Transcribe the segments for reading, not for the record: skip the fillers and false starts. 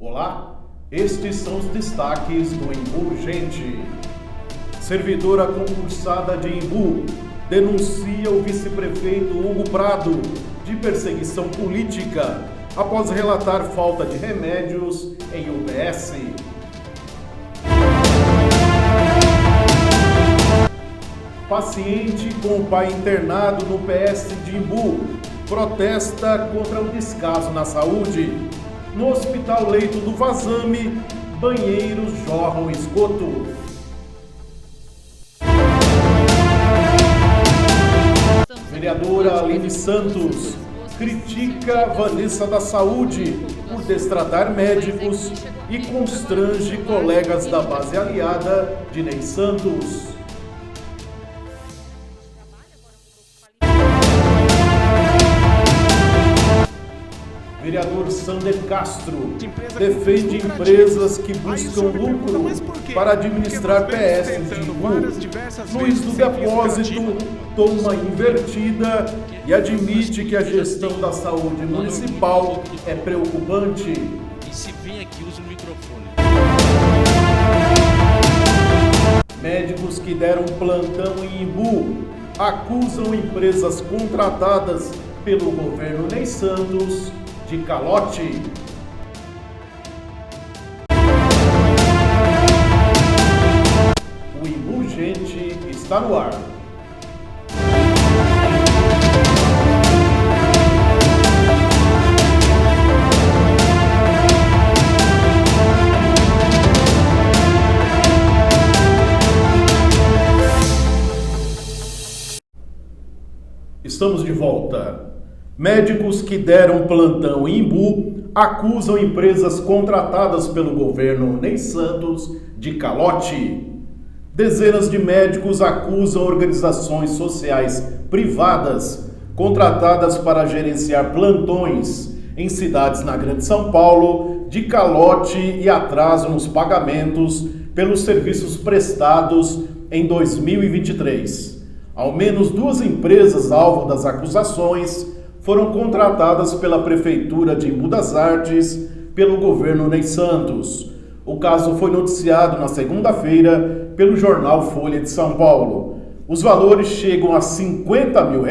Olá, estes são os destaques do Imbu Urgente. Servidora concursada de Imbu denuncia o vice-prefeito Hugo Prado de perseguição política após relatar falta de remédios em UBS. Paciente com o pai internado no PS de Imbu protesta contra o descaso na saúde. No Hospital Leito do Vazame, banheiros jorram esgoto. Vereadora Aline Santos critica Vanessa da Saúde por destratar médicos e constrange colegas da base aliada de Ney Santos. Vereador Sander Castro defende empresas que buscam lucro para administrar PS de Imbu. Luiz do Depósito toma invertida e admite que a gestão da saúde municipal é preocupante. E se vem aqui, usa o microfone. Médicos que deram plantão em Imbu acusam empresas contratadas pelo governo Ney Santos de calote. O Imbu Urgente está no ar. Estamos de volta. Médicos que deram plantão em Imbu acusam empresas contratadas pelo governo Ney Santos de calote. Dezenas de médicos acusam organizações sociais privadas contratadas para gerenciar plantões em cidades na Grande São Paulo de calote e atraso nos pagamentos pelos serviços prestados em 2023. Ao menos 2 empresas alvo das acusações foram contratadas pela Prefeitura de Imbu das Artes pelo governo Ney Santos. O caso foi noticiado na segunda-feira pelo jornal Folha de São Paulo. Os valores chegam a R$50 mil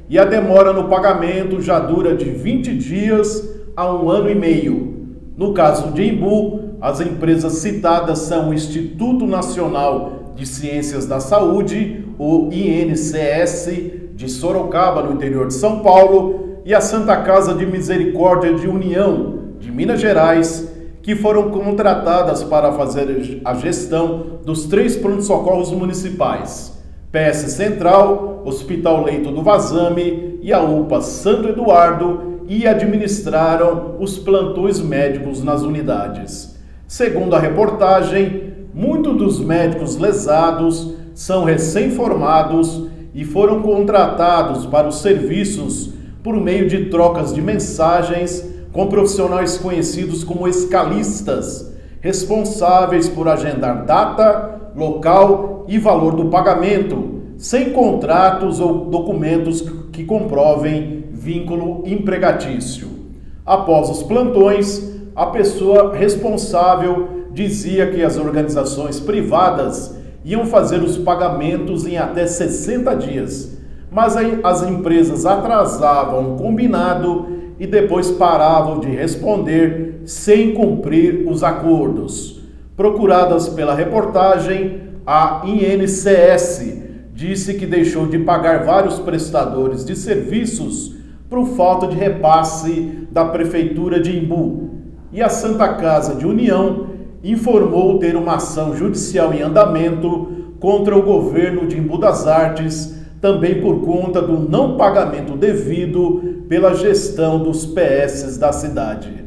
e a demora no pagamento já dura de 20 dias a 1 ano e meio. No caso de Imbu, as empresas citadas são o Instituto Nacional de Ciências da Saúde, o INCS, de Sorocaba, no interior de São Paulo, e a Santa Casa de Misericórdia de União, de Minas Gerais, que foram contratadas para fazer a gestão dos 3 pronto-socorros municipais, PS Central, Hospital Leito do Vazame e a UPA Santo Eduardo, e administraram os plantões médicos nas unidades. Segundo a reportagem, muitos dos médicos lesados são recém-formados e foram contratados para os serviços por meio de trocas de mensagens com profissionais conhecidos como escalistas, responsáveis por agendar data, local e valor do pagamento, sem contratos ou documentos que comprovem vínculo empregatício. Após os plantões, a pessoa responsável dizia que as organizações privadas iam fazer os pagamentos em até 60 dias, mas as empresas atrasavam o combinado e depois paravam de responder sem cumprir os acordos. Procuradas pela reportagem, a INCS disse que deixou de pagar vários prestadores de serviços por falta de repasse da Prefeitura de Imbu, e a Santa Casa de União informou ter uma ação judicial em andamento contra o governo de Imbu das Artes, também por conta do não pagamento devido pela gestão dos PS da cidade.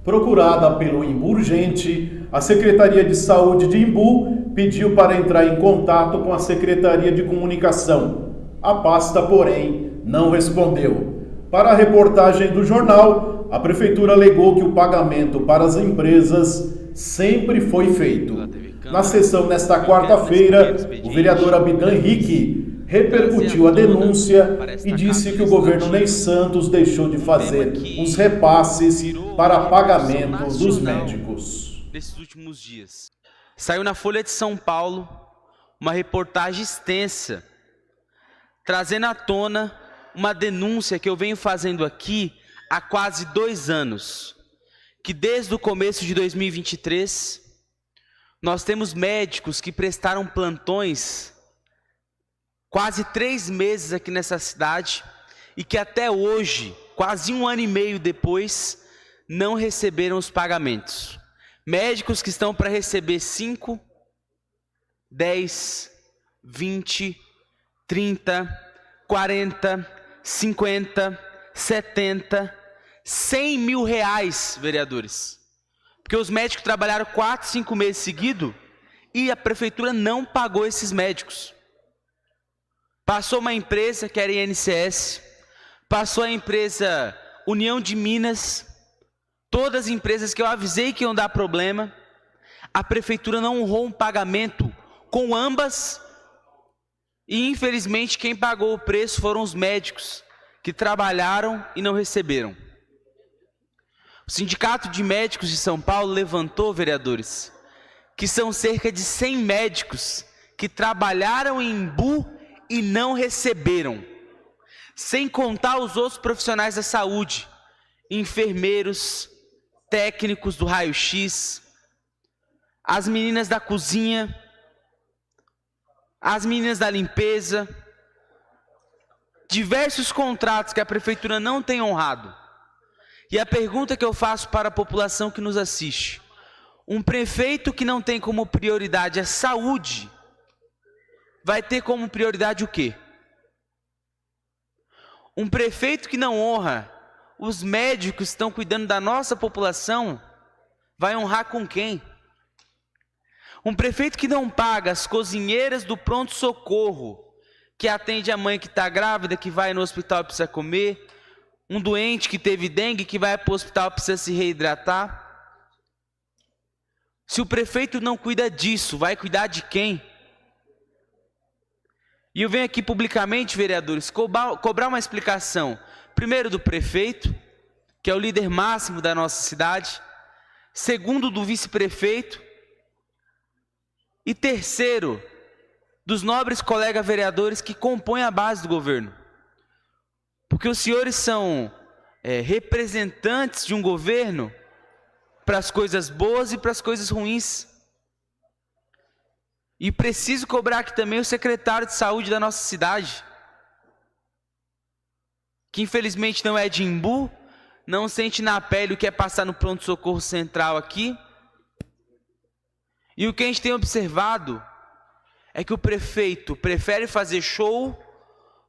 Procurada pelo Imbu Urgente, a Secretaria de Saúde de Imbu pediu para entrar em contato com a Secretaria de Comunicação. A pasta, porém, não respondeu. Para a reportagem do jornal, a Prefeitura alegou que o pagamento para as empresas sempre foi feito. Na sessão nesta quarta-feira, o vereador Abdan Henrique repercutiu a denúncia e disse que o governo Ney Santos deixou de fazer os repasses para pagamento dos médicos. Nesses últimos dias, saiu na Folha de São Paulo uma reportagem extensa, trazendo à tona uma denúncia que eu venho fazendo aqui há quase 2 anos, que desde o começo de 2023, nós temos médicos que prestaram plantões quase 3 meses aqui nessa cidade e que até hoje, quase 1 ano e meio depois, não receberam os pagamentos. Médicos que estão para receber 5, 10, 20, 30, 40, 50, 70, 100 mil reais, vereadores. Porque os médicos trabalharam 4, 5 meses seguidos e a prefeitura não pagou esses médicos. Passou uma empresa que era a INCS, passou a empresa União de Minas, todas as empresas que eu avisei que iam dar problema, a prefeitura não honrou um pagamento com ambas e infelizmente quem pagou o preço foram os médicos que trabalharam e não receberam. O Sindicato de Médicos de São Paulo levantou, vereadores, que são cerca de 100 médicos que trabalharam em Imbu e não receberam, sem contar os outros profissionais da saúde, enfermeiros, técnicos do raio-x, as meninas da cozinha, as meninas da limpeza, diversos contratos que a prefeitura não tem honrado. E a pergunta que eu faço para a população que nos assiste: um prefeito que não tem como prioridade a saúde, vai ter como prioridade o quê? Um prefeito que não honra os médicos que estão cuidando da nossa população, vai honrar com quem? Um prefeito que não paga as cozinheiras do pronto-socorro, que atende a mãe que está grávida, que vai no hospital e precisa comer, um doente que teve dengue, que vai para o hospital e precisa se reidratar. Se o prefeito não cuida disso, vai cuidar de quem? E eu venho aqui publicamente, vereadores, cobrar uma explicação, primeiro do prefeito, que é o líder máximo da nossa cidade, segundo do vice-prefeito, e terceiro, dos nobres colegas vereadores que compõem a base do governo. Porque os senhores são representantes de um governo para as coisas boas e para as coisas ruins. E preciso cobrar aqui também o secretário de saúde da nossa cidade, que infelizmente não é de Imbu, não sente na pele o que é passar no pronto-socorro central aqui. E o que a gente tem observado é que o prefeito prefere fazer show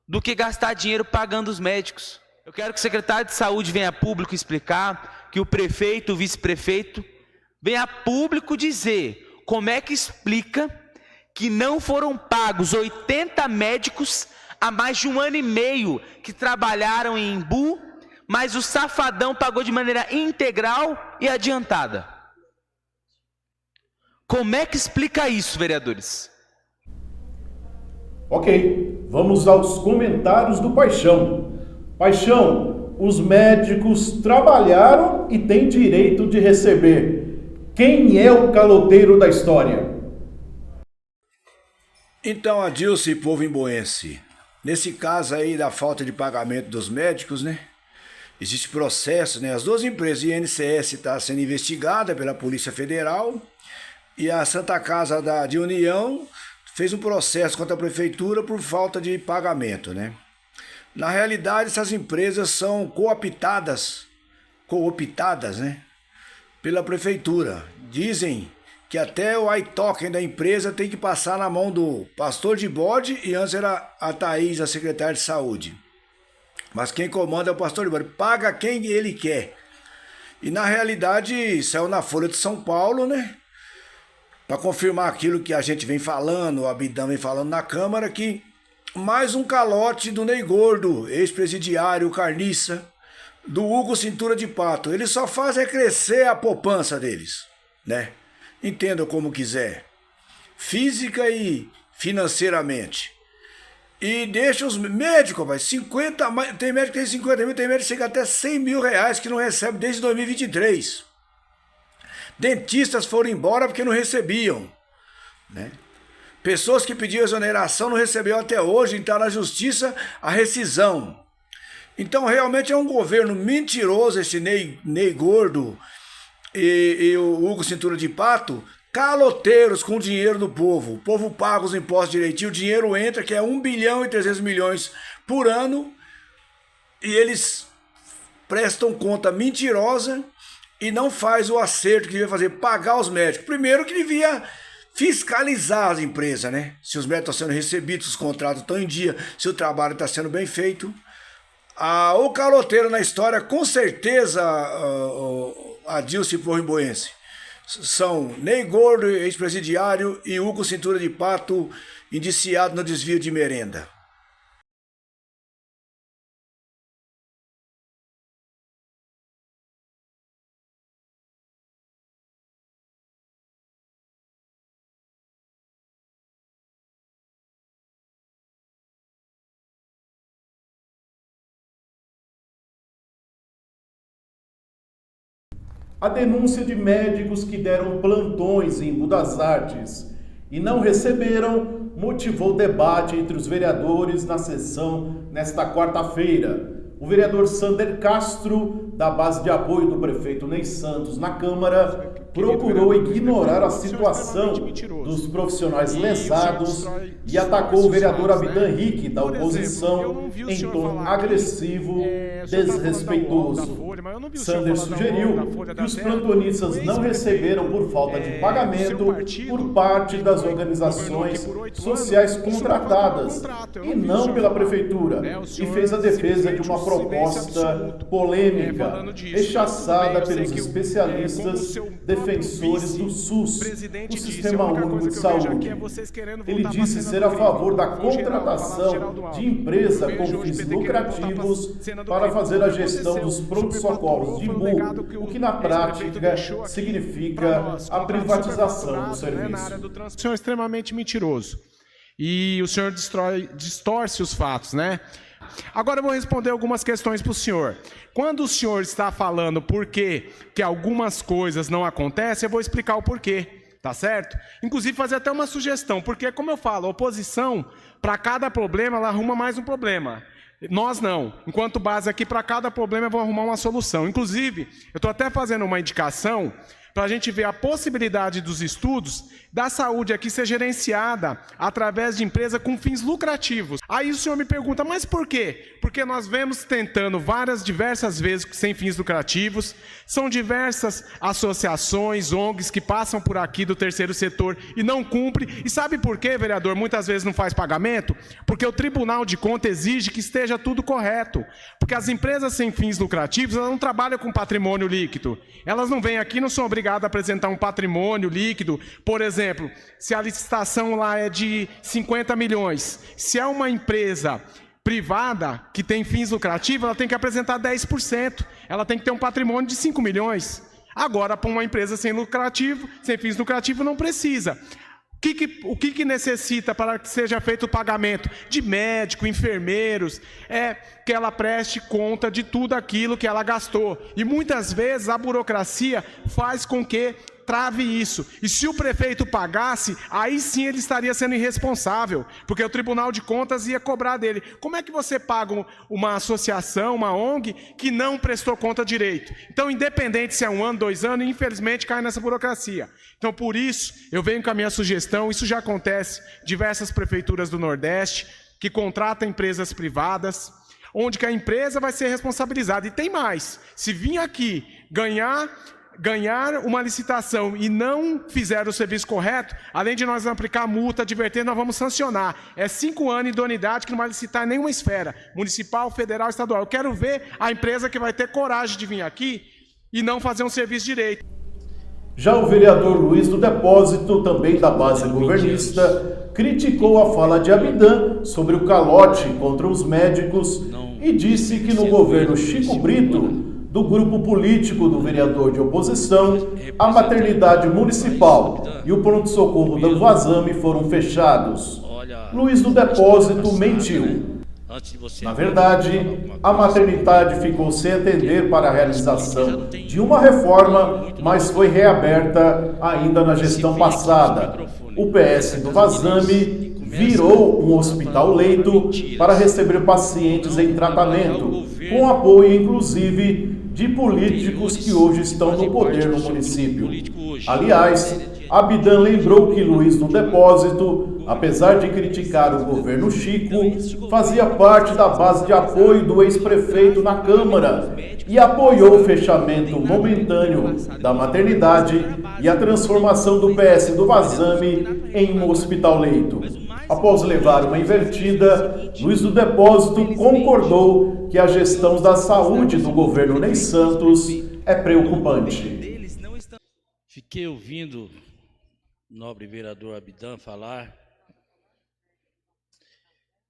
do que gastar dinheiro pagando os médicos. Eu quero que o secretário de saúde venha a público explicar, que o prefeito, o vice-prefeito, venha a público dizer como é que explica que não foram pagos 80 médicos há mais de 1 ano e meio que trabalharam em Imbu, mas o safadão pagou de maneira integral e adiantada. Como é que explica isso, vereadores? Ok, vamos aos comentários do Paixão. Paixão, os médicos trabalharam e têm direito de receber. Quem é o caloteiro da história? Então, Adilson e povo imbuense, nesse caso aí da falta de pagamento dos médicos, né? Existe processo, né? As 2 empresas, INCS está sendo investigada pela Polícia Federal e a Santa Casa de União fez um processo contra a prefeitura por falta de pagamento, né? Na realidade, essas empresas são cooptadas, né? Pela prefeitura. Dizem que até o iToken da empresa tem que passar na mão do pastor de bode e antes era a Thaís, a secretária de saúde. Mas quem comanda é o pastor de bode, paga quem ele quer. E na realidade saiu na Folha de São Paulo, né? Para confirmar aquilo que a gente vem falando, o Abidão vem falando na Câmara, que mais um calote do Ney Gordo, ex-presidiário, carniça, do Hugo Cintura de Pato. Eles só fazem crescer a poupança deles, né? Entendam como quiser, física e financeiramente. e deixa os médicos, rapaz, 50, tem médico que tem 50 mil, tem médico que chega até 100 mil reais que não recebe desde 2023. Dentistas foram embora porque não recebiam, né? Pessoas que pediam exoneração não receberam até hoje, então na justiça a rescisão. Então realmente é um governo mentiroso esse Ney Gordo e o Hugo Cintura de Pato, caloteiros com o dinheiro do povo. O povo paga os impostos direitinho, o dinheiro entra, que é 1 bilhão e 300 milhões por ano, e eles prestam conta mentirosa e não faz o acerto que devia fazer, pagar os médicos. Primeiro que devia fiscalizar as empresas, né? Se os médicos estão sendo recebidos, os contratos estão em dia, se o trabalho está sendo bem feito. O caloteiro na história, com certeza, a Dilce Porrimboense, são Ney Gordo, ex-presidiário, e Hugo Cintura de Pato, indiciado no desvio de merenda. A denúncia de médicos que deram plantões em Embu das Artes e não receberam motivou debate entre os vereadores na sessão nesta quarta-feira. O vereador Sander Castro, da base de apoio do prefeito Ney Santos na Câmara, procurou ignorar a situação dos profissionais lesados e atacou o vereador Abdan Henrique, da oposição, em tom agressivo, desrespeitoso. Sander sugeriu que os plantonistas não receberam por falta de pagamento por parte das organizações sociais contratadas e não pela prefeitura, e fez a defesa de uma proposta polêmica, rechaçada pelos especialistas defensores do SUS, o Sistema Único de Saúde. Ele disse ser a favor da contratação de empresa com fins lucrativos para fazer a gestão dos pronto-socorros de Embu, o que na prática significa a privatização do serviço. O senhor é extremamente mentiroso e o senhor distorce os fatos, né? Agora eu vou responder algumas questões para o senhor. Quando o senhor está falando por que algumas coisas não acontecem, eu vou explicar o porquê, tá certo? Inclusive fazer até uma sugestão, porque como eu falo, a oposição, para cada problema, ela arruma mais um problema. Nós não. Enquanto base aqui, para cada problema eu vou arrumar uma solução. Inclusive, eu estou até fazendo uma indicação para a gente ver a possibilidade dos estudos da saúde aqui ser gerenciada através de empresa com fins lucrativos. Aí o senhor me pergunta, mas por quê? Porque nós vemos tentando diversas vezes sem fins lucrativos, são diversas associações, ONGs que passam por aqui do terceiro setor e não cumprem. E sabe por quê, vereador? Muitas vezes não faz pagamento? Porque o Tribunal de Contas exige que esteja tudo correto. Porque as empresas sem fins lucrativos, elas não trabalham com patrimônio líquido. Elas não vêm aqui, não são obrigadas a apresentar um patrimônio líquido. Por exemplo, se a licitação lá é de 50 milhões, se é uma empresa privada que tem fins lucrativos, ela tem que apresentar 10%. Ela tem que ter um patrimônio de 5 milhões. Agora, para uma empresa sem fins lucrativos, não precisa. O que necessita para que seja feito o pagamento de médico, enfermeiros, é que ela preste conta de tudo aquilo que ela gastou. E muitas vezes a burocracia faz com que trave isso. E se o prefeito pagasse, aí sim ele estaria sendo irresponsável, porque o Tribunal de Contas ia cobrar dele. Como é que você paga uma associação, uma ONG, que não prestou conta direito? Então, independente se é 1 ano, 2 anos, infelizmente cai nessa burocracia. Então, por isso, eu venho com a minha sugestão, isso já acontece em diversas prefeituras do Nordeste, que contratam empresas privadas, onde que a empresa vai ser responsabilizada. E tem mais, se vir aqui ganhar uma licitação e não fizer o serviço correto, além de nós aplicar multa, adverter, nós vamos sancionar. É 5 anos de idoneidade que não vai licitar em nenhuma esfera, municipal, federal, estadual. Eu quero ver a empresa que vai ter coragem de vir aqui e não fazer um serviço direito. Já o vereador Luiz do Depósito, também da base governista, criticou a fala de Abdan sobre o calote contra os médicos e disse que no governo Chico Brito, do grupo político do vereador de oposição, a maternidade municipal e o pronto-socorro da Vazame foram fechados. Luiz do Depósito mentiu. Na verdade, a maternidade ficou sem atender para a realização de uma reforma, mas foi reaberta ainda na gestão passada. O PS do Vazame virou um hospital-leito para receber pacientes em tratamento, com apoio inclusive de políticos que hoje estão no poder no município. Aliás, Abdan lembrou que Luiz do Depósito, apesar de criticar o governo Chico, fazia parte da base de apoio do ex-prefeito na Câmara e apoiou o fechamento momentâneo da maternidade e a transformação do PS do Vazame em um hospital-leito. Após levar uma invertida, Luiz do Depósito concordou que a gestão da saúde do governo Ney Santos é preocupante. Fiquei ouvindo o nobre vereador Abdan falar,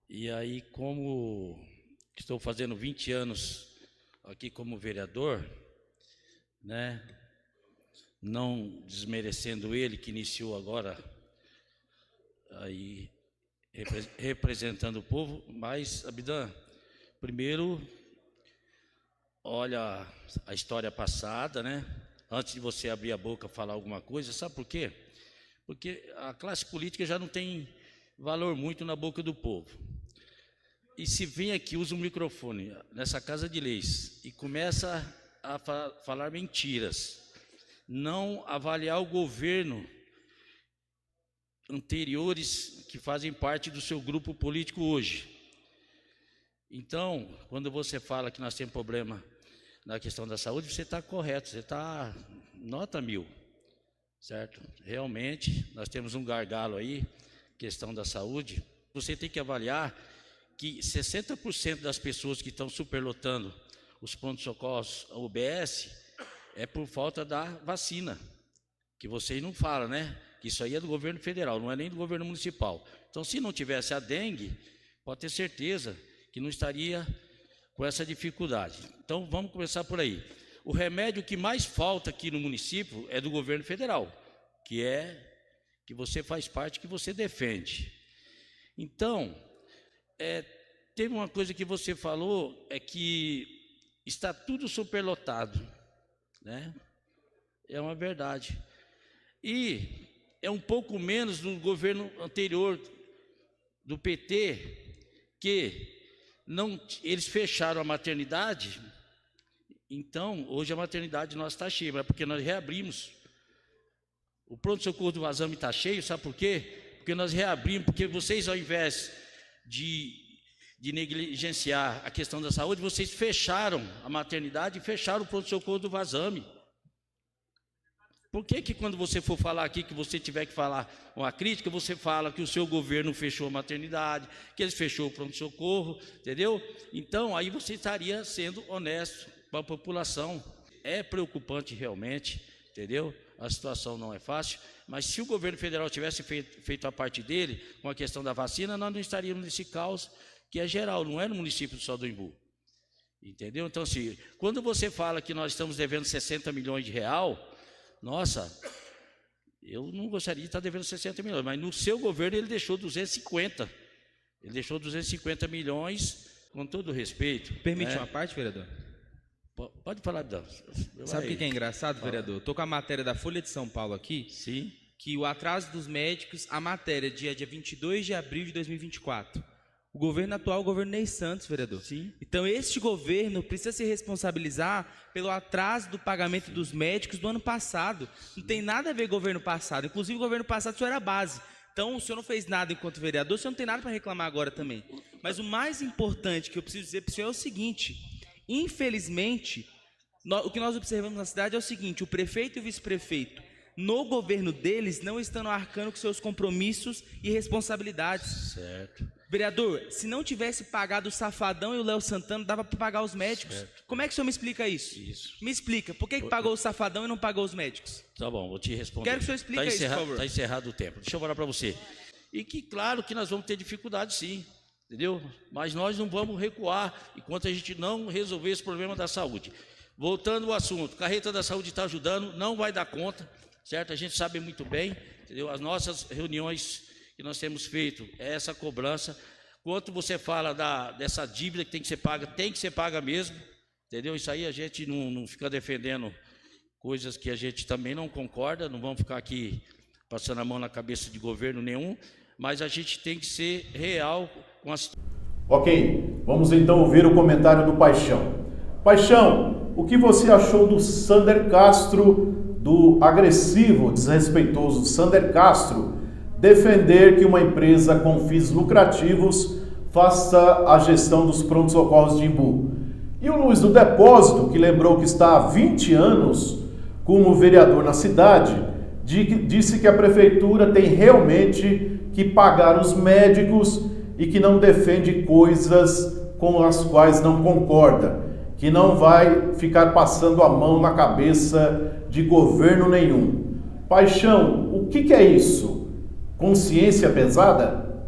e aí, como estou fazendo 20 anos aqui como vereador, né, não desmerecendo ele, que iniciou agora aí representando o povo, mas, Abdan, primeiro, olha a história passada, né? Antes de você abrir a boca falar alguma coisa, sabe por quê? Porque a classe política já não tem valor muito na boca do povo. E se vem aqui, usa o microfone nessa Casa de Leis e começa a falar mentiras, não avaliar o governo anteriores que fazem parte do seu grupo político hoje. Então, quando você fala que nós temos problema na questão da saúde, você está correto, você está nota 1000, certo? Realmente, nós temos um gargalo aí, questão da saúde. Você tem que avaliar que 60% das pessoas que estão superlotando os prontos-socorros, a UBS, é por falta da vacina, que vocês não falam, né? Que isso aí é do governo federal, não é nem do governo municipal. Então, se não tivesse a dengue, pode ter certeza que não estaria com essa dificuldade. Então, vamos começar por aí. O remédio que mais falta aqui no município é do governo federal, que é que você faz parte, que você defende. Então, teve uma coisa que você falou, é que está tudo superlotado, né? É uma verdade. E é um pouco menos do governo anterior, do PT, que eles fecharam a maternidade. Então, hoje a maternidade nossa está cheia, é porque nós reabrimos. O pronto-socorro do Vazame está cheio, sabe por quê? Porque nós reabrimos, porque vocês, ao invés de negligenciar a questão da saúde, vocês fecharam a maternidade e fecharam o pronto-socorro do Vazame. Por que quando você for falar aqui, que você tiver que falar uma crítica, você fala que o seu governo fechou a maternidade, que eles fechou o pronto-socorro, entendeu? Então, aí você estaria sendo honesto com a população. É preocupante realmente, entendeu? A situação não é fácil, mas se o governo federal tivesse feito a parte dele com a questão da vacina, nós não estaríamos nesse caos que é geral, não é no município só do Imbu. Entendeu? Então, assim, quando você fala que nós estamos devendo 60 milhões de reais, nossa, eu não gostaria de estar devendo 60 milhões, mas no seu governo ele deixou 250. Ele deixou 250 milhões, com todo respeito. Permite uma parte, vereador? Pode falar, Dan. Sabe o que é engraçado, vereador? Estou com a matéria da Folha de São Paulo aqui. Sim. Que o atraso dos médicos, a matéria dia 22 de abril de 2024. O governo atual é o governo Ney Santos, vereador. Sim. Então, este governo precisa se responsabilizar pelo atraso do pagamento dos médicos do ano passado. Não tem nada a ver com o governo passado. Inclusive, o governo passado só era a base. Então, o senhor não fez nada enquanto vereador, o senhor não tem nada para reclamar agora também. Mas o mais importante que eu preciso dizer para o senhor é o seguinte: infelizmente, o que nós observamos na cidade é o seguinte: o prefeito e o vice-prefeito, no governo deles, não estão arcando com seus compromissos e responsabilidades. Certo. Vereador, se não tivesse pagado o Safadão e o Léo Santana, dava para pagar os médicos. Certo. Como é que o senhor me explica isso? Isso. Me explica. Por que pagou o Safadão e não pagou os médicos? Tá bom, vou te responder. Quero que o senhor explique isso, por favor. Está encerrado o tempo. Deixa eu falar para você. E que, claro, que nós vamos ter dificuldade, sim. Entendeu? Mas nós não vamos recuar enquanto a gente não resolver esse problema da saúde. Voltando ao assunto, Carreta da Saúde está ajudando, não vai dar conta, certo? A gente sabe muito bem, entendeu? As nossas reuniões que nós temos feito é essa cobrança. Quanto você fala dessa dívida que tem que ser paga mesmo, entendeu? Isso aí a gente não fica defendendo coisas que a gente também não concorda, não vamos ficar aqui passando a mão na cabeça de governo nenhum, mas a gente tem que ser real com a situação. Ok, vamos então ouvir o comentário do Paixão. Paixão, o que você achou do Sander Castro, do agressivo, desrespeitoso Sander Castro, defender que uma empresa com fins lucrativos faça a gestão dos prontos-socorros de Imbu? E o Luiz do Depósito, que lembrou que está há 20 anos como vereador na cidade, disse que a prefeitura tem realmente que pagar os médicos e que não defende coisas com as quais não concorda, que não vai ficar passando a mão na cabeça de governo nenhum. Paixão, o que é isso? Consciência pesada?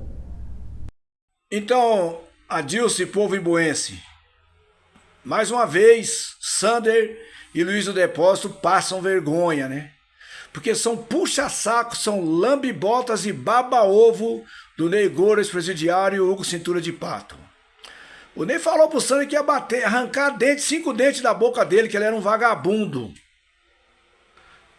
Então, Adilson e povo imbuense, mais uma vez, Sander e Luiz do Depósito passam vergonha, né? Porque são puxa-sacos, são lambe-botas e baba-ovo do Ney Gouro, ex-presidiário Hugo Cintura de Pato. O Ney falou pro Sander que ia bater, arrancar 5 dentes da boca dele, que ele era um vagabundo.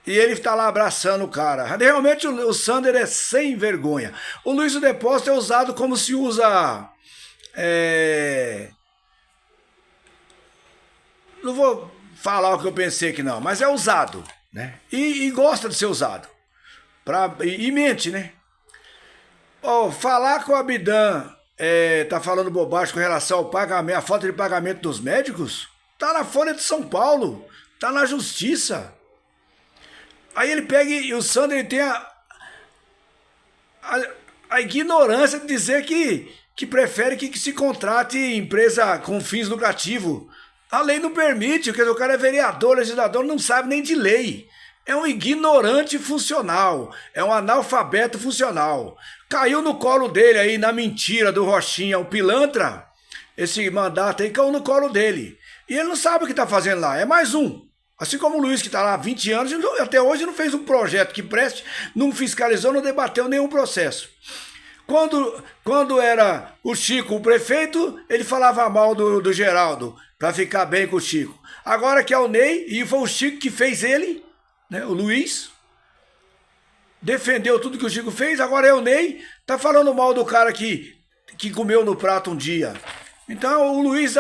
E ele tá lá abraçando o cara. Realmente o Sander é sem vergonha. O Luiz do Depósito é usado como se usa... Não vou falar o que eu pensei que não, mas é usado, né? E gosta de ser usado. E mente, né? Falar que o Abdan tá falando bobagem com relação ao pagamento, a falta de pagamento dos médicos, tá na Folha de São Paulo, tá na Justiça. Aí ele pega e o Sander tem a ignorância de dizer que prefere que se contrate empresa com fins lucrativos. A lei não permite, porque o cara é vereador, legislador, não sabe nem de lei. É um ignorante funcional, é um analfabeto funcional. Caiu no colo dele aí, na mentira do Rochinha, o pilantra, esse mandato aí caiu no colo dele. E ele não sabe o que está fazendo lá, é mais um. Assim como o Luiz, que está lá há 20 anos, até hoje não fez um projeto que preste, não fiscalizou, não debateu nenhum processo. Quando era o Chico o prefeito, ele falava mal do Geraldo, para ficar bem com o Chico. Agora que é o Ney, e foi o Chico que fez ele, né, o Luiz, defendeu tudo que o Chico fez, agora é o Ney, tá falando mal do cara que comeu no prato um dia. Então o Luiz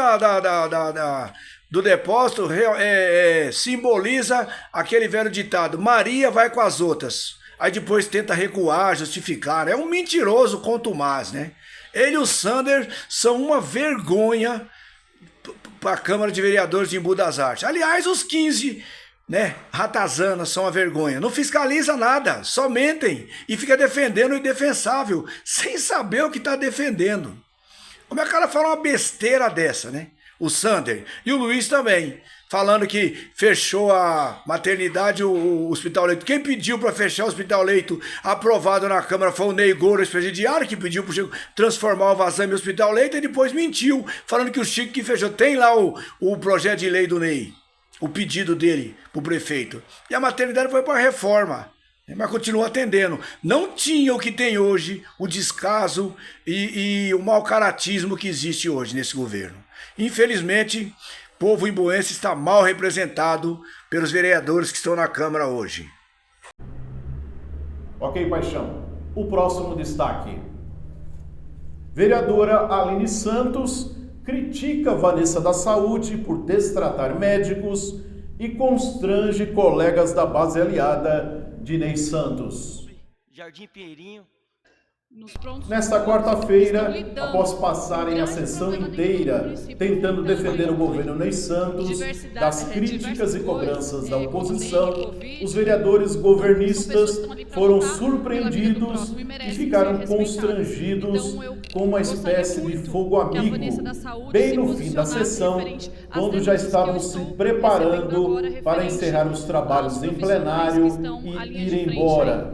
do Depósito simboliza aquele velho ditado, Maria vai com as outras. Aí depois tenta recuar, justificar. É um mentiroso contumaz, né? Ele e o Sander são uma vergonha para a Câmara de Vereadores de Embu das Artes. Aliás, os 15, né, ratazanas são uma vergonha. Não fiscaliza nada, só mentem e fica defendendo o indefensável, sem saber o que está defendendo. Como é que o cara fala uma besteira dessa, né? O Sander e o Luiz também, falando que fechou a maternidade, o Hospital Leito. Quem pediu para fechar o Hospital Leito aprovado na Câmara foi o Ney Gouro, ex-presidiário, que pediu para o Chico transformar o Vazame em Hospital Leito e depois mentiu, falando que o Chico que fechou. Tem lá o projeto de lei do Ney, o pedido dele para o prefeito. E a maternidade foi para a reforma, mas continua atendendo. Não tinha o que tem hoje, o descaso e o mau caratismo que existe hoje nesse governo. Infelizmente, o povo imbuense está mal representado pelos vereadores que estão na Câmara hoje. Ok, Paixão. O próximo destaque. Vereadora Aline Santos critica Vanessa da Saúde por destratar médicos e constrange colegas da base aliada de Ney Santos. Jardim Pinheirinho. Nesta quarta-feira, após passarem a sessão inteira tentando defender o governo Ney Santos das críticas e cobranças da oposição, os vereadores governistas foram surpreendidos e ficaram constrangidos com uma espécie de fogo amigo, bem no fim da sessão, quando já estavam se preparando para encerrar os trabalhos em plenário e ir embora.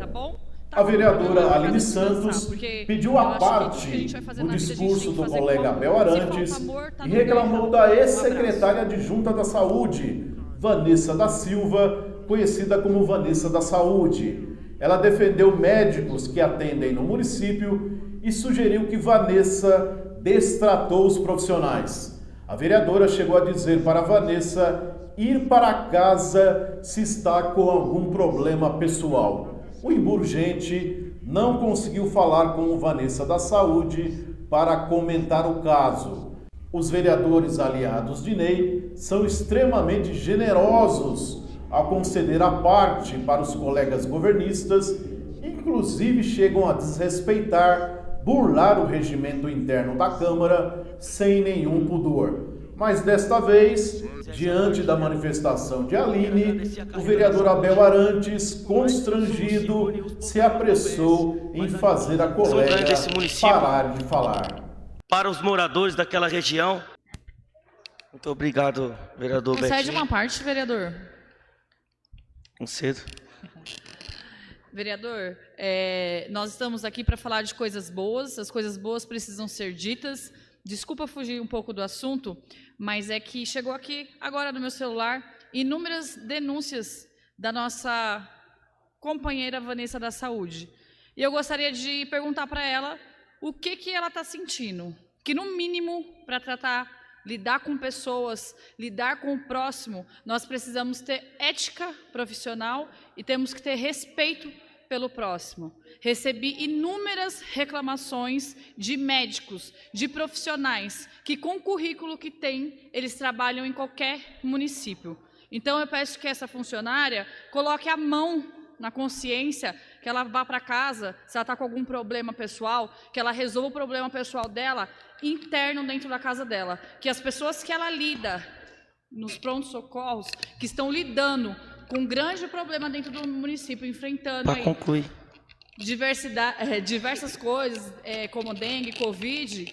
A vereadora Aline Santos pediu a parte do discurso do colega Abel Arantes e reclamou da ex-secretária adjunta da Saúde, Vanessa da Silva, conhecida como Vanessa da Saúde. Ela defendeu médicos que atendem no município e sugeriu que Vanessa destratou os profissionais. A vereadora chegou a dizer para Vanessa ir para casa se está com algum problema pessoal. O Imburgente não conseguiu falar com Vanessa da Saúde para comentar o caso. Os vereadores aliados de Ney são extremamente generosos ao conceder a parte para os colegas governistas, inclusive chegam a desrespeitar, burlar o regimento interno da Câmara sem nenhum pudor. Mas desta vez, diante da manifestação de Aline, o vereador Abel Arantes, constrangido, se apressou em fazer a colega parar de falar. Para os moradores daquela região. Muito obrigado, vereador Betinho. Concede uma parte, vereador. Concedo. Vereador, nós estamos aqui para falar de coisas boas, as coisas boas precisam ser ditas. Desculpa fugir um pouco do assunto, mas é que chegou aqui agora no meu celular inúmeras denúncias da nossa companheira Vanessa da Saúde. E eu gostaria de perguntar para ela o que ela está sentindo. Que no mínimo, para lidar com pessoas, lidar com o próximo, nós precisamos ter ética profissional e temos que ter respeito pelo próximo. Recebi inúmeras reclamações de médicos, de profissionais, que com o currículo que têm, eles trabalham em qualquer município. Então eu peço que essa funcionária coloque a mão na consciência, que ela vá para casa, se ela está com algum problema pessoal, que ela resolva o problema pessoal dela interno dentro da casa dela. Que as pessoas que ela lida nos prontos-socorros, que estão lidando com um grande problema dentro do município, enfrentando Para concluir. diversas coisas, como dengue, covid.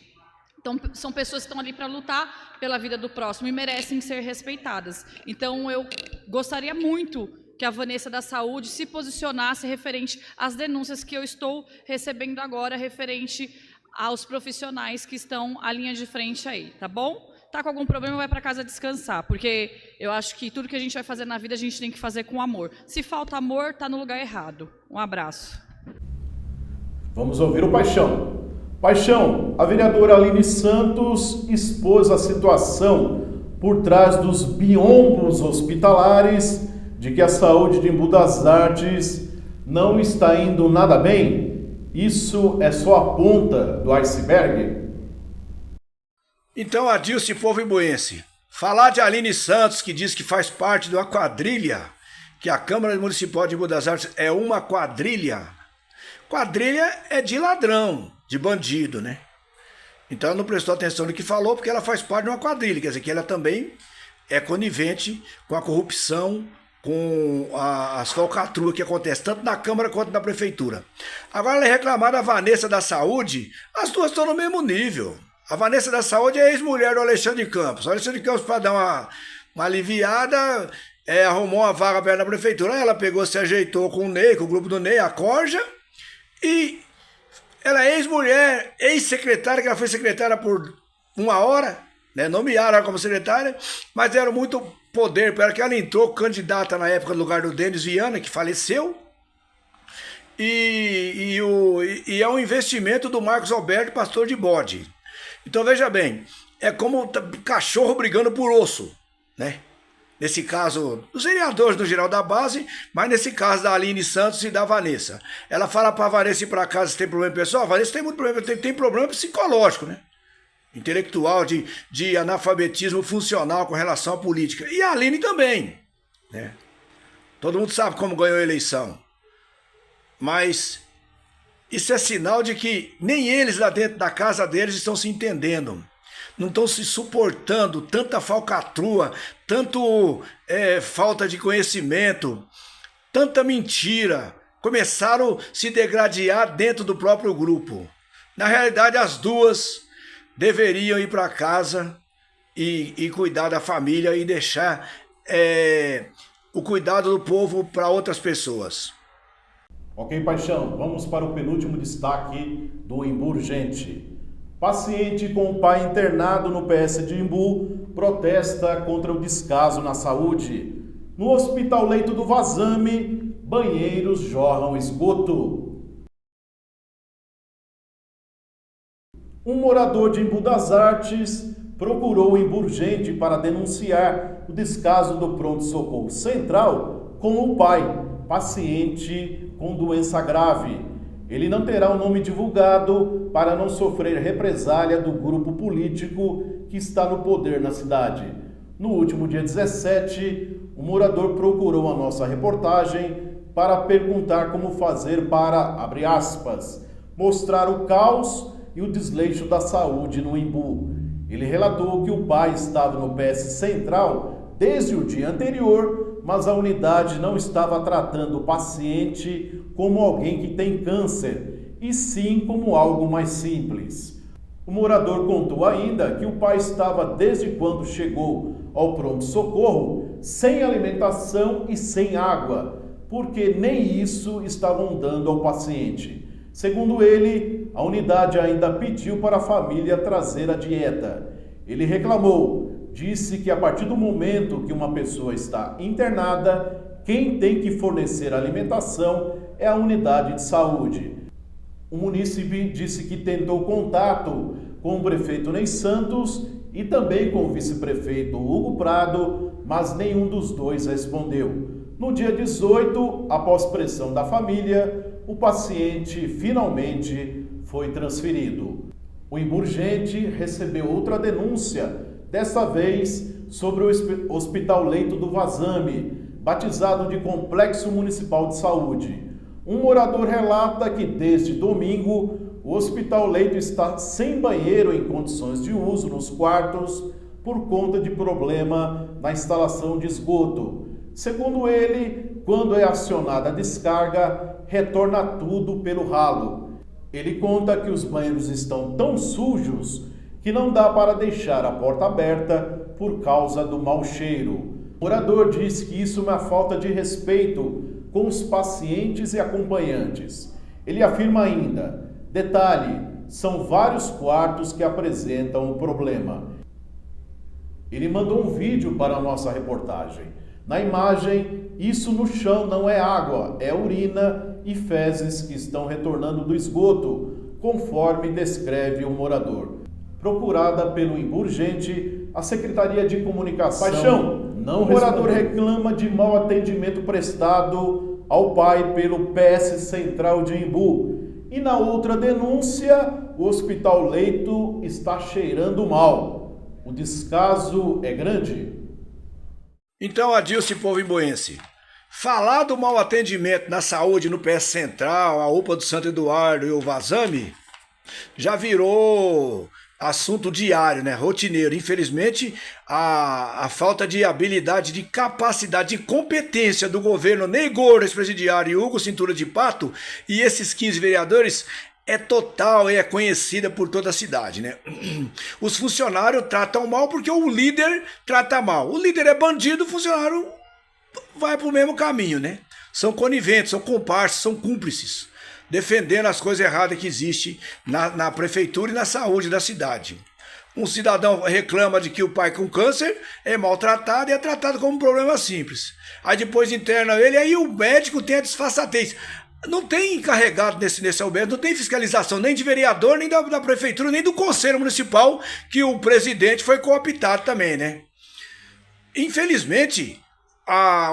Então, são pessoas que estão ali para lutar pela vida do próximo e merecem ser respeitadas. Então, eu gostaria muito que a Vanessa da Saúde se posicionasse referente às denúncias que eu estou recebendo agora, referente aos profissionais que estão à linha de frente aí, tá bom? Tá com algum problema, vai para casa descansar, porque eu acho que tudo que a gente vai fazer na vida, a gente tem que fazer com amor. Se falta amor, tá no lugar errado. Um abraço. Vamos ouvir o Paixão. Paixão, a vereadora Aline Santos expôs a situação por trás dos biombos hospitalares de que a saúde de Embu das Artes não está indo nada bem? Isso é só a ponta do iceberg? Então, Adilce, povo imbuense, falar de Aline Santos, que diz que faz parte de uma quadrilha, que a Câmara Municipal de Embu das Artes é uma quadrilha. Quadrilha é de ladrão, de bandido, né? Então ela não prestou atenção no que falou, porque ela faz parte de uma quadrilha, quer dizer que ela também é conivente com a corrupção, com as falcatruas que acontecem tanto na Câmara quanto na Prefeitura. Agora ela é reclamar da Vanessa da Saúde, as duas estão no mesmo nível. A Vanessa da Saúde é ex-mulher do Alexandre Campos. O Alexandre Campos, para dar uma aliviada, arrumou uma vaga perto da Prefeitura. Ela pegou, se ajeitou com o Ney, com o grupo do Ney, a Corja, e ela é ex-mulher, ex-secretária, que ela foi secretária por 1 hora, né? Nomearam ela como secretária, mas deram muito poder para ela, que ela entrou candidata na época no lugar do Denis Viana, que faleceu, e é um investimento do Marcos Alberto, pastor de bode. Então veja bem, é como cachorro brigando por osso, né? Nesse caso, dos vereadores no geral da base, mas nesse caso da Aline Santos e da Vanessa. Ela fala para a Vanessa ir para casa se tem problema pessoal. A Vanessa tem muito problema, tem problema psicológico, né? Intelectual, de analfabetismo funcional com relação à política. E a Aline também, né? Todo mundo sabe como ganhou a eleição. Mas isso é sinal de que nem eles lá dentro da casa deles estão se entendendo. Não estão se suportando, tanta falcatrua, tanto falta de conhecimento, tanta mentira. Começaram a se degradar dentro do próprio grupo. Na realidade, as duas deveriam ir para casa e cuidar da família e deixar o cuidado do povo para outras pessoas. Ok, Paixão, vamos para o penúltimo destaque do Embu Urgente. Paciente com o pai internado no PS de Embu protesta contra o descaso na saúde. No Hospital Leito do Vazame, banheiros jorram esgoto. Um morador de Embu das Artes procurou o Imburgente para denunciar o descaso do pronto-socorro central com o pai, paciente com doença grave. Ele não terá o nome divulgado para não sofrer represália do grupo político que está no poder na cidade. No último dia 17, o morador procurou a nossa reportagem para perguntar como fazer para, abre aspas, mostrar o caos e o desleixo da saúde no Embu. Ele relatou que o pai estava no PS Central desde o dia anterior, mas a unidade não estava tratando o paciente como alguém que tem câncer, e sim como algo mais simples. O morador contou ainda que o pai estava desde quando chegou ao pronto-socorro sem alimentação e sem água, porque nem isso estavam dando ao paciente. Segundo ele, a unidade ainda pediu para a família trazer a dieta. Ele reclamou, disse que a partir do momento que uma pessoa está internada, quem tem que fornecer alimentação é a unidade de saúde. O munícipe disse que tentou contato com o prefeito Ney Santos e também com o vice-prefeito Hugo Prado, mas nenhum dos dois respondeu. No dia 18, após pressão da família, o paciente finalmente foi transferido. O Imburgente recebeu outra denúncia, desta vez sobre o Hospital Leito do Vazame, batizado de Complexo Municipal de Saúde. Um morador relata que desde domingo o Hospital Leito está sem banheiro em condições de uso nos quartos por conta de problema na instalação de esgoto. Segundo ele, quando é acionada a descarga, retorna tudo pelo ralo. Ele conta que os banheiros estão tão sujos que não dá para deixar a porta aberta por causa do mau cheiro. O morador diz que isso é uma falta de respeito com os pacientes e acompanhantes. Ele afirma ainda, detalhe, são vários quartos que apresentam o problema. Ele mandou um vídeo para a nossa reportagem. Na imagem, isso no chão não é água, é urina e fezes que estão retornando do esgoto, conforme descreve o morador. Procurada pelo Imburgente, a Secretaria de Comunicação... Paixão, não o morador reclama de mau atendimento prestado ao pai pelo PS Central de Embu. E na outra denúncia, o Hospital Leito está cheirando mal. O descaso é grande. Então, Adilson, povo imbuense, falar do mau atendimento na saúde no PS Central, a UPA do Santo Eduardo e o Vazame, já virou assunto diário, né? Rotineiro. Infelizmente, a falta de habilidade, de capacidade, de competência do governo Ney Gordo, ex-presidiário, e Hugo Cintura de Pato, e esses 15 vereadores, é total e é conhecida por toda a cidade, né? Os funcionários tratam mal porque o líder trata mal. O líder é bandido, o funcionário vai pro mesmo caminho, né? São coniventes, são comparsas, são cúmplices, defendendo as coisas erradas que existem na prefeitura e na saúde da cidade. Um cidadão reclama de que o pai com câncer é maltratado e é tratado como um problema simples. Aí depois interna ele, aí o médico tem a disfarçatez. Não tem encarregado nesse albergue, não tem fiscalização nem de vereador, nem da prefeitura, nem do conselho municipal, que o presidente foi cooptado também, né? Infelizmente,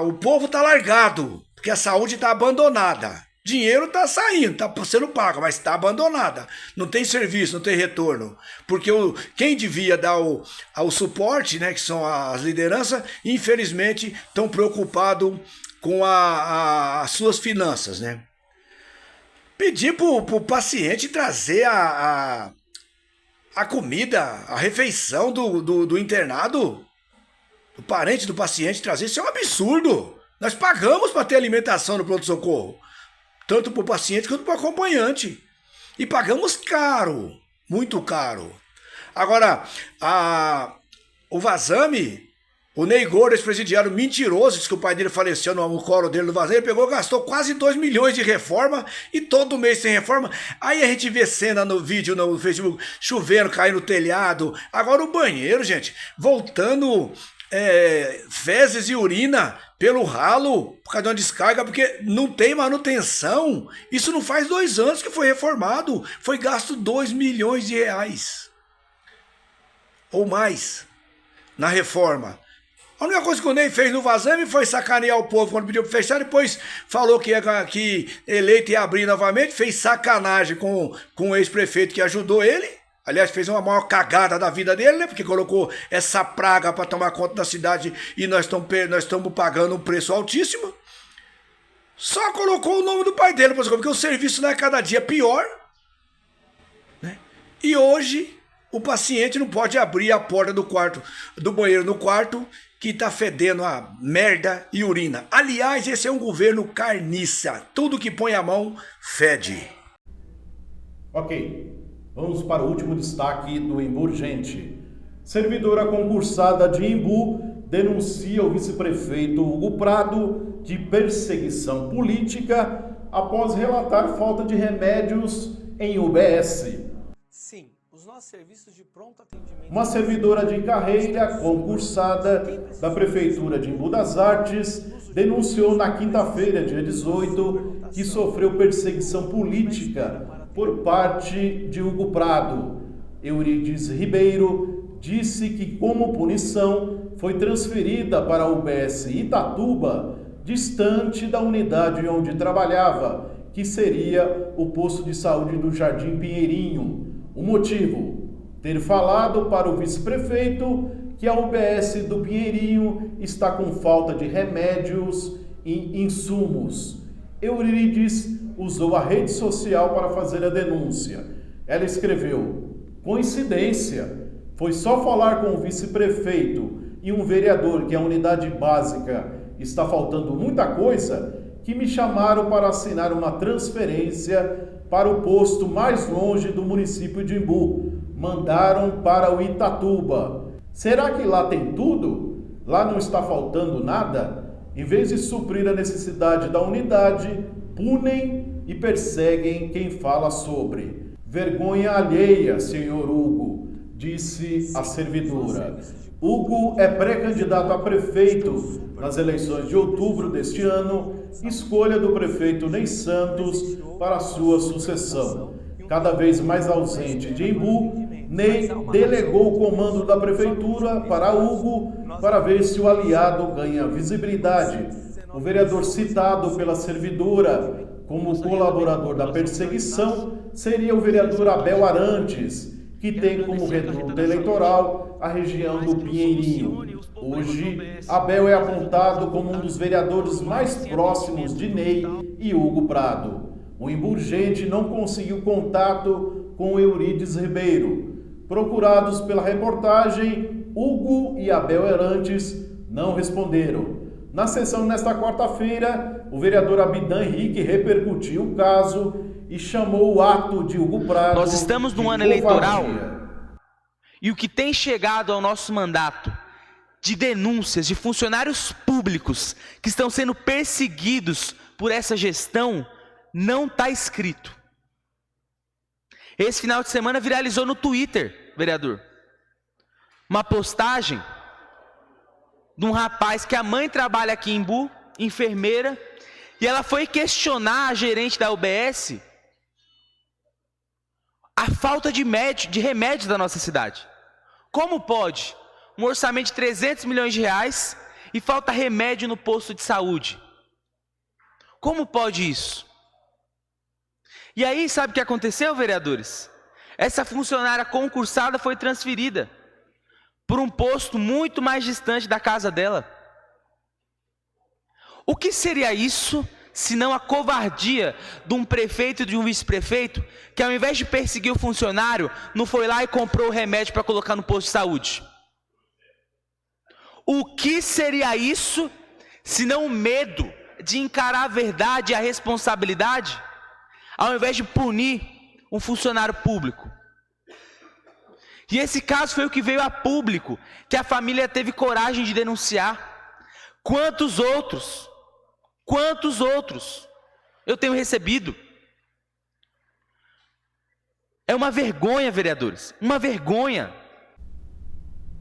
o povo está largado, porque a saúde está abandonada. Dinheiro está saindo, está sendo pago, mas está abandonada. Não tem serviço, não tem retorno. Porque quem devia dar o suporte, né, que são as lideranças, infelizmente estão preocupados com as suas finanças, né? Pedir pro paciente trazer a comida, a refeição do internado, do parente do paciente trazer, isso é um absurdo. Nós pagamos para ter alimentação no pronto-socorro, tanto para o paciente quanto para o acompanhante. E pagamos caro, muito caro. Agora, o Vazame, o Ney Gordo, ex-presidiário mentiroso, disse que o pai dele faleceu no colo dele no Vazame, ele pegou e gastou quase 2 milhões de reforma e todo mês tem reforma. Aí a gente vê cena no vídeo, no Facebook, chovendo, caindo no telhado. Agora o banheiro, gente, voltando fezes e urina pelo ralo, por causa de uma descarga, porque não tem manutenção. Isso não faz 2 anos que foi reformado. Foi gasto 2 milhões de reais. Ou mais. Na reforma. A única coisa que o Ney fez no vazame foi sacanear o povo quando pediu para fechar. Depois falou que eleito ia abrir novamente. Fez sacanagem com o ex-prefeito que ajudou ele. Aliás, fez uma maior cagada da vida dele, né? Porque colocou essa praga para tomar conta da cidade e nós estamos pagando um preço altíssimo. Só colocou o nome do pai dele, porque o serviço não é cada dia pior. Né? E hoje o paciente não pode abrir a porta do banheiro no quarto, que tá fedendo a merda e urina. Aliás, esse é um governo carniça. Tudo que põe a mão, fede. Ok. Vamos para o último destaque do Embu Urgente. Servidora concursada de Embu denuncia o vice-prefeito Hugo Prado de perseguição política após relatar falta de remédios em UBS. Sim, os nossos serviços de pronto atendimento... Uma servidora de carreira concursada da Prefeitura de Embu das Artes denunciou na quinta-feira, dia 18, que sofreu perseguição política por parte de Hugo Prado. Eurides Ribeiro disse que, como punição, foi transferida para a UBS Itatuba, distante da unidade onde trabalhava, que seria o posto de saúde do Jardim Pinheirinho. O motivo? Ter falado para o vice-prefeito que a UBS do Pinheirinho está com falta de remédios e insumos. Eurides usou a rede social para fazer a denúncia. Ela escreveu: coincidência, foi só falar com o vice-prefeito e um vereador que a unidade básica está faltando muita coisa, que me chamaram para assinar uma transferência para o posto mais longe do município de Embu. Mandaram para o Itatuba. Será que lá tem tudo? Lá não está faltando nada? Em vez de suprir a necessidade da unidade, punem e perseguem quem fala sobre. Vergonha alheia, senhor Hugo, disse a servidora. Hugo é pré-candidato a prefeito nas eleições de outubro deste ano, escolha do prefeito Ney Santos para sua sucessão. Cada vez mais ausente de Embu, Ney delegou o comando da prefeitura para Hugo para ver se o aliado ganha visibilidade. O vereador citado pela servidora como colaborador da perseguição seria o vereador Abel Arantes, que tem como reduto eleitoral a região do Pinheirinho. Hoje, Abel é apontado como um dos vereadores mais próximos de Ney e Hugo Prado. O Embu Urgente não conseguiu contato com Eurides Ribeiro. Procurados pela reportagem, Hugo e Abel Arantes não responderam. Na sessão nesta quarta-feira, o vereador Abidan Henrique repercutiu o caso e chamou o ato de Hugo Prado. Nós estamos num ano eleitoral e o que tem chegado ao nosso mandato de denúncias de funcionários públicos que estão sendo perseguidos por essa gestão não está escrito. Esse final de semana viralizou no Twitter, vereador, uma postagem de um rapaz que a mãe trabalha aqui em Embu, enfermeira, e ela foi questionar a gerente da UBS a falta de remédios da nossa cidade. Como pode um orçamento de 300 milhões de reais e falta remédio no posto de saúde? Como pode isso? E aí, sabe o que aconteceu, vereadores? Essa funcionária concursada foi transferida por um posto muito mais distante da casa dela. O que seria isso, se não a covardia de um prefeito e de um vice-prefeito, que ao invés de perseguir o funcionário, não foi lá e comprou o remédio para colocar no posto de saúde? O que seria isso, se não o medo de encarar a verdade e a responsabilidade, ao invés de punir um funcionário público? E esse caso foi o que veio a público, que a família teve coragem de denunciar. Quantos outros eu tenho recebido? É uma vergonha, vereadores, uma vergonha.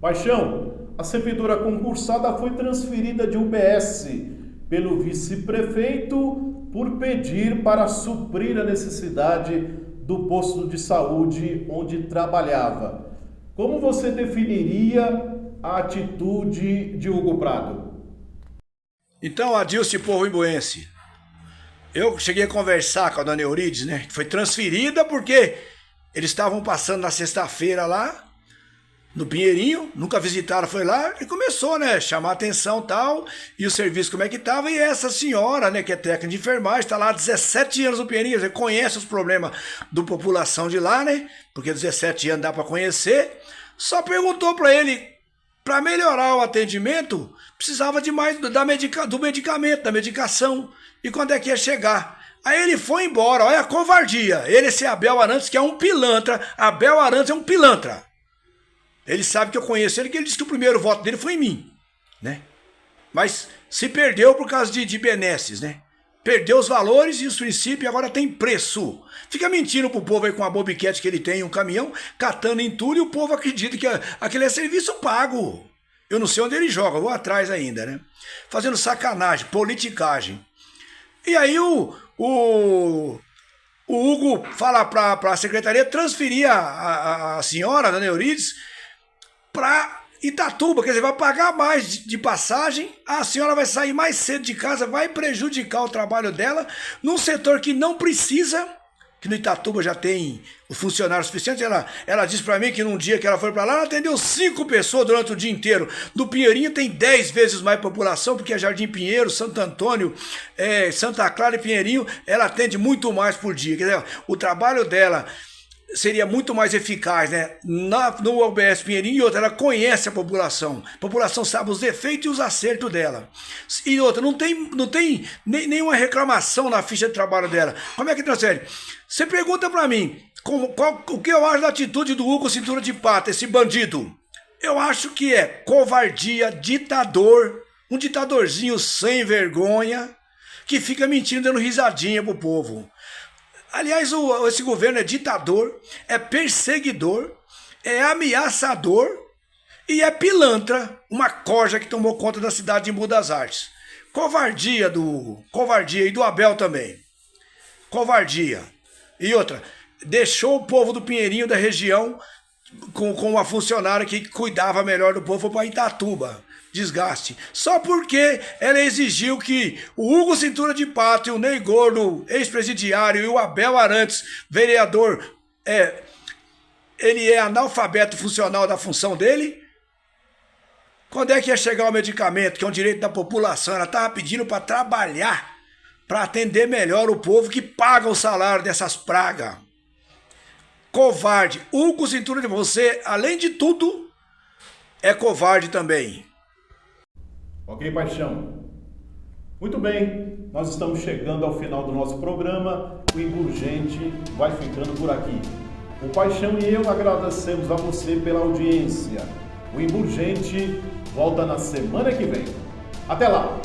Paixão, a servidora concursada foi transferida de UBS pelo vice-prefeito por pedir para suprir a necessidade do posto de saúde onde trabalhava. Como você definiria a atitude de Hugo Prado? Então, Adilce Povo Imbuense, eu cheguei a conversar com a dona Eurides, né? Foi transferida porque eles estavam passando na sexta-feira lá, no Pinheirinho, nunca visitaram, foi lá e começou, né, chamar atenção e tal, e o serviço como é que tava, e essa senhora, né, que é técnica de enfermagem, está lá há 17 anos no Pinheirinho, você conhece os problemas da população de lá, né, porque 17 anos dá para conhecer, só perguntou para ele, para melhorar o atendimento, precisava de mais do medicamento, da medicação, e quando é que ia chegar? Aí ele foi embora, olha a covardia, esse Abel Arantes, que é um pilantra, Abel Arantes é um pilantra. Ele sabe que eu conheço ele, que ele disse que o primeiro voto dele foi em mim, né? Mas se perdeu por causa de benesses, né? Perdeu os valores e os princípios e agora tem preço. Fica mentindo pro povo aí com a bobiquete que ele tem, um caminhão, catando entulho, e o povo acredita que aquele é serviço pago. Eu não sei onde ele joga, vou atrás ainda, né? Fazendo sacanagem, politicagem. E aí o Hugo fala para a secretaria transferir a senhora, a dona Eurides, para Itatuba, quer dizer, vai pagar mais de passagem, a senhora vai sair mais cedo de casa, vai prejudicar o trabalho dela, num setor que não precisa, que no Itatuba já tem o funcionário suficiente. Ela disse para mim que num dia que ela foi para lá, ela atendeu 5 pessoas durante o dia inteiro. No Pinheirinho tem 10 vezes mais população, porque é Jardim Pinheiro, Santo Antônio, Santa Clara e Pinheirinho, ela atende muito mais por dia. Quer dizer, o trabalho dela seria muito mais eficaz, né? No UBS Pinheirinho, e outra, ela conhece a população sabe os defeitos e os acertos dela. E outra, não tem nenhuma reclamação na ficha de trabalho dela. Como é que transfere? Você pergunta pra mim, o que eu acho da atitude do Hugo Cintura de Pata, esse bandido? Eu acho que é covardia, ditador, um ditadorzinho sem vergonha, que fica mentindo, dando risadinha pro povo. Aliás, esse governo é ditador, é perseguidor, é ameaçador e é pilantra, uma corja que tomou conta da cidade de Embu das Artes. Covardia e do Abel também. Covardia. E outra, deixou o povo do Pinheirinho, da região, com uma funcionária que cuidava melhor do povo, foi para Itatuba. Desgaste. Só porque ela exigiu que o Hugo Cintura de Pato e o Ney Gordo, ex-presidiário, e o Abel Arantes, vereador, ele é analfabeto funcional da função dele. Quando é que ia chegar o medicamento, que é um direito da população? Ela estava pedindo para trabalhar, para atender melhor o povo que paga o salário dessas pragas. Covarde. Hugo Cintura de você, além de tudo, é covarde também. Ok, Paixão? Muito bem, nós estamos chegando ao final do nosso programa. O Insurgente vai ficando por aqui. O Paixão e eu agradecemos a você pela audiência. O Insurgente volta na semana que vem. Até lá!